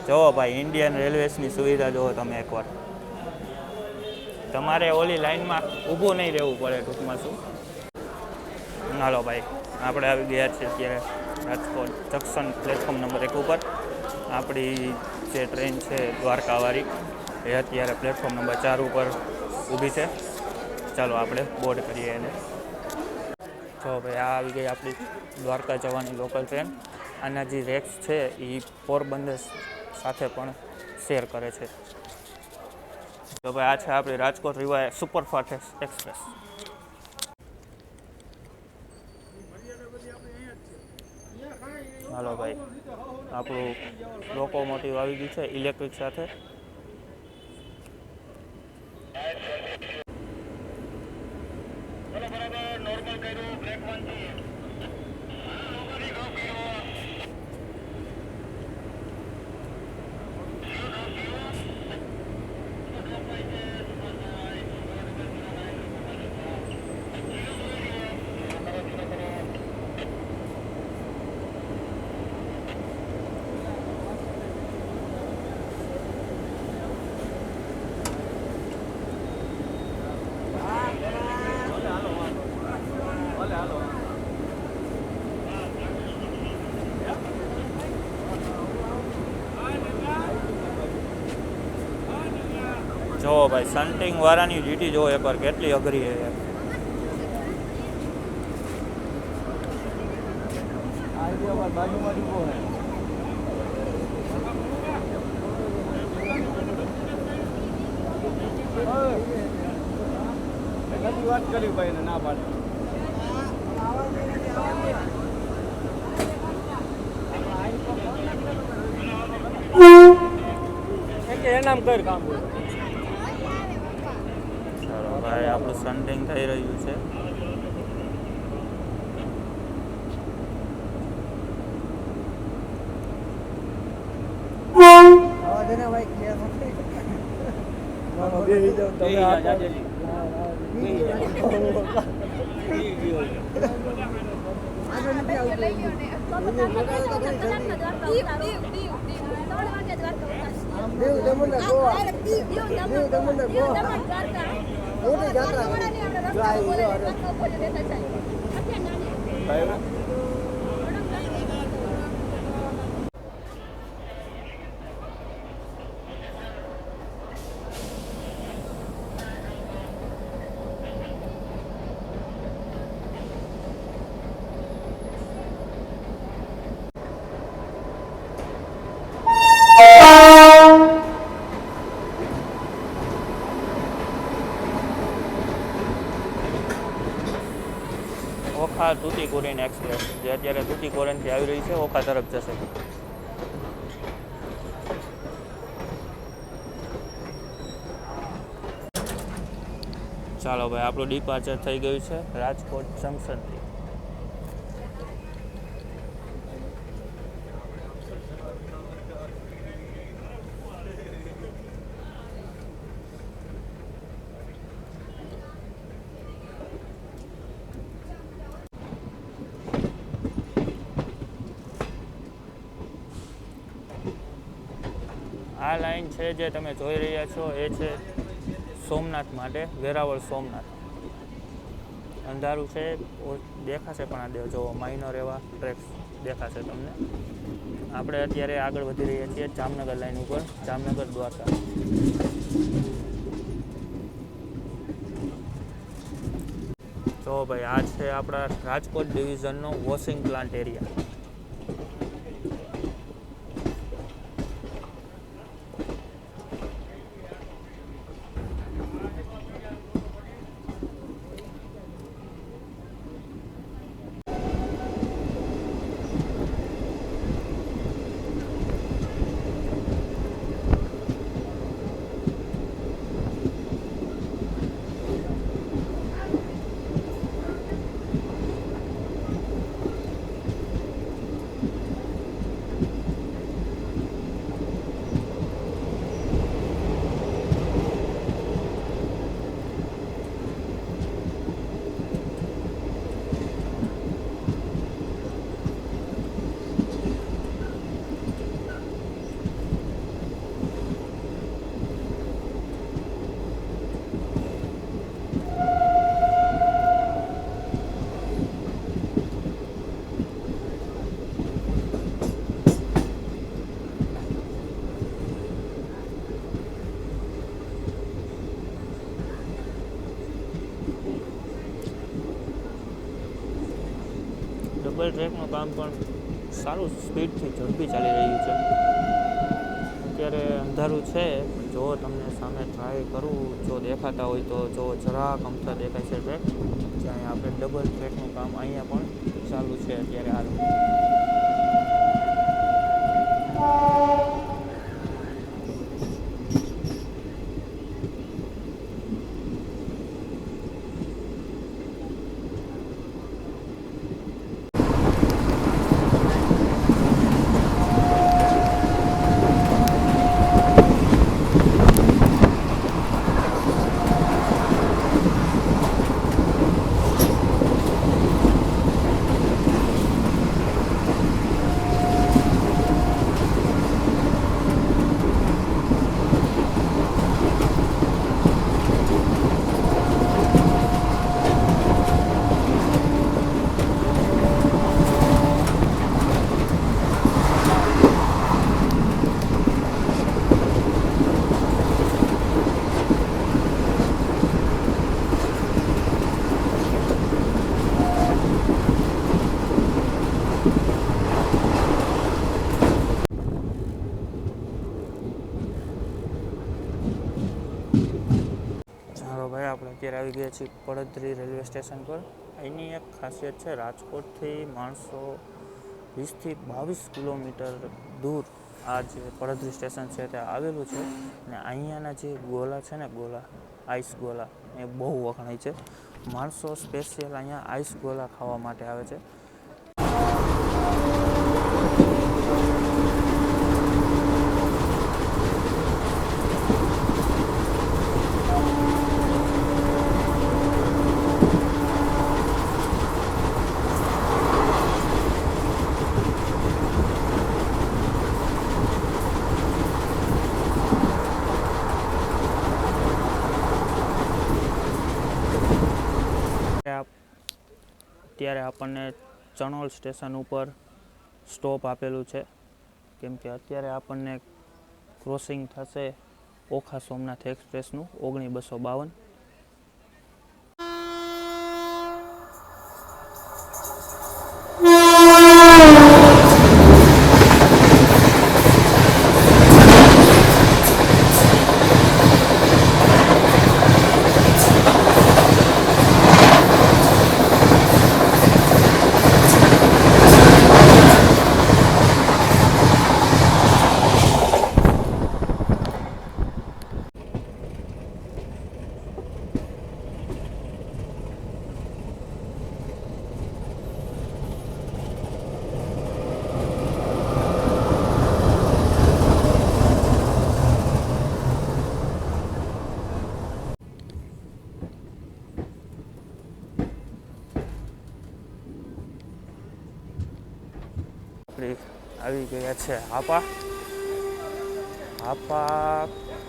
જો ભાઈ ઇન્ડિયન રેલવેસની સુવિધા જુઓ તમે એકવાર. તમારે ઓલી લાઈનમાં ઊભું નહીં રહેવું પડે ટૂંકમાં શું. હાલો ભાઈ, આપણે આવી ગયા છીએ અત્યારે રાજકોટ જંકશન પ્લેટફોર્મ નંબર 1 ઉપર. આપણી જે ટ્રેન છે દ્વારકાવાળી એ અત્યારે પ્લેટફોર્મ નંબર 4 ઉપર ઊભી છે. ચાલો આપણે બોર્ડ કરીએ એને. જો ભાઈ આ આવી ગઈ આપણી દ્વારકા જવાની લોકલ ટ્રેન. આના જે રેક્સ છે એ પોરબંદર સાથે પણ શેર કરે છે. તો ભાઈ આ છે આપણી રાજકોટ રીવા સુપરફાસ્ટ એક્સપ્રેસ. હાલો ભાઈ, આપણું લોકોમોટિવ આવી ગયું છે ઇલેક્ટ્રિક સાથે. જો ભાઈ સન્ટિંગ વાળાની ડ્યુટી જો એકવાર કેટલી અઘરી છે. વાત કરી ભાઈ ના પાડે એનામ કર કામ. ચાલો ભાઈ આપણું સન્ટિંગ થઈ રહ્યું છે. ઓખા તૂટીકોરીન એક્સપ્રેસ જે અત્યારે તૂટીકોરીનથી આવી રહી છે, ઓખા તરફ જશે. ચાલો ભાઈ આપણું ડિપાર્ચર થઈ ગયું છે રાજકોટ જંકશનથી. આ લાઈન છે જે તમે જોઈ રહ્યા છો એ છે સોમનાથ માટે, વેરાવળ સોમનાથ. અંધારું છે દેખાશે પણ આ જો માઇનર એવા ટ્રેક્સ દેખાશે તમને. આપણે અત્યારે આગળ વધી રહ્યા છીએ જામનગર લાઈન ઉપર, જામનગર દ્વારકા. તો ભાઈ આ છે આપણા રાજકોટ ડિવિઝનનો વોશિંગ પ્લાન્ટ એરિયા. ડબલ ટ્રેકનું કામ પણ સારું સ્પીડથી ઝડપી ચાલી રહ્યું છે. અત્યારે અંધારું છે, પણ જો તમને સામે ટ્રાય કરું, જો દેખાતા હોય તો જો જરાક અમથા દેખાય છે ટ્રેક, જ્યાં આપણે ડબલ ટ્રેકનું કામ અહીંયા પણ ચાલુ છે અત્યારે હાલ. ચાલો ભાઈ, આપણે અત્યારે આવી ગયા છીએ પડધરી રેલવે સ્ટેશન પર. અહીંની એક ખાસિયત છે, રાજકોટથી માણસો 20થી 22 કિલોમીટર દૂર આ જે પડધરી સ્ટેશન છે તે આવેલું છે. અને અહીંયાના જે ગોલા છે ને, ગોલા આઈસ ગોલા એ બહુ વખણાય છે. માણસો સ્પેશિયલ અહીંયા આઈસ ગોલા ખાવા માટે આવે છે. અત્યારે આપણને ચણોલ સ્ટેશન ઉપર સ્ટોપ આપેલું છે, કેમ કે અત્યારે આપણને ક્રોસિંગ થશે ઓખા સોમનાથ એક્સપ્રેસનું 1952. આપણે આવી ગયા છે હાપા.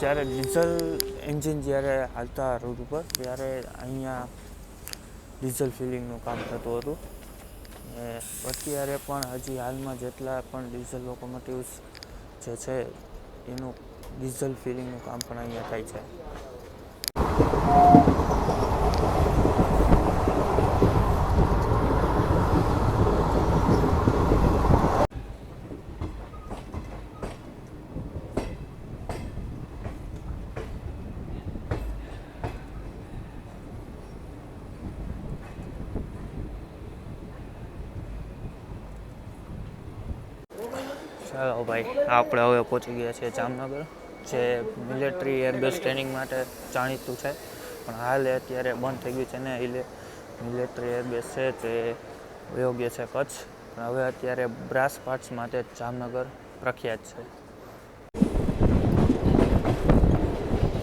જ્યારે ડીઝલ એન્જિન જ્યારે હાલતા રોડ ઉપર, ત્યારે અહીંયા ડીઝલ ફિલિંગનું કામ થતું હતું. અત્યારે પણ હજી હાલમાં જેટલા પણ ડીઝલ લોકોમોટિવ્સ જે છે એનું ડીઝલ ફિલિંગનું કામ પણ અહીંયા થાય છે. ચાલો ભાઈ, આપણે હવે પહોંચી ગયા છીએ જામનગર, જે મિલિટરી એરબેઝ ટ્રેનિંગ માટે જાણીતું છે, પણ હાલ અત્યારે બંધ થઈ ગયું છે ને. મિલિટરી એરબેઝ છે તે યોગ્ય છે કચ્છ, પણ હવે અત્યારે બ્રાસ પાર્ટ્સ માટે જામનગર પ્રખ્યાત છે.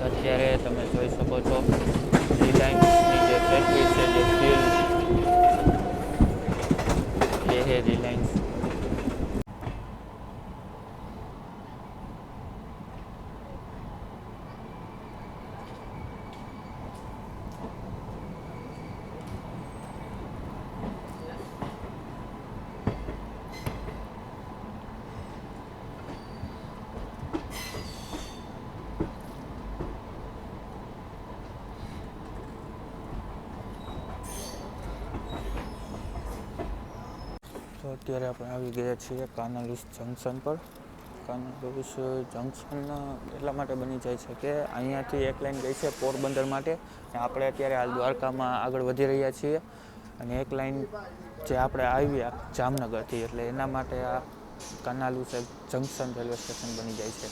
અત્યારે તમે જોઈ શકો છો રિલાયન્સની જે ફેક્ટરી છે, જે ફ્યુલ એ છે રિલાયન્સ. અત્યારે આપણે આવી ગયા છીએ કાનાલુસ જંકશન પર. કાનાલુસ જંકશન એટલા માટે બની જાય છે કે અહીંયાથી એક લાઈન ગઈ છે પોરબંદર માટે, અને આપણે અત્યારે હાલ દ્વારકામાં આગળ વધી રહ્યા છીએ. અને એક લાઈન જે આપણે આવ્યા જામનગરથી, એટલે એના માટે આ કાનાલુસ જંકશન રેલવે સ્ટેશન બની જાય છે.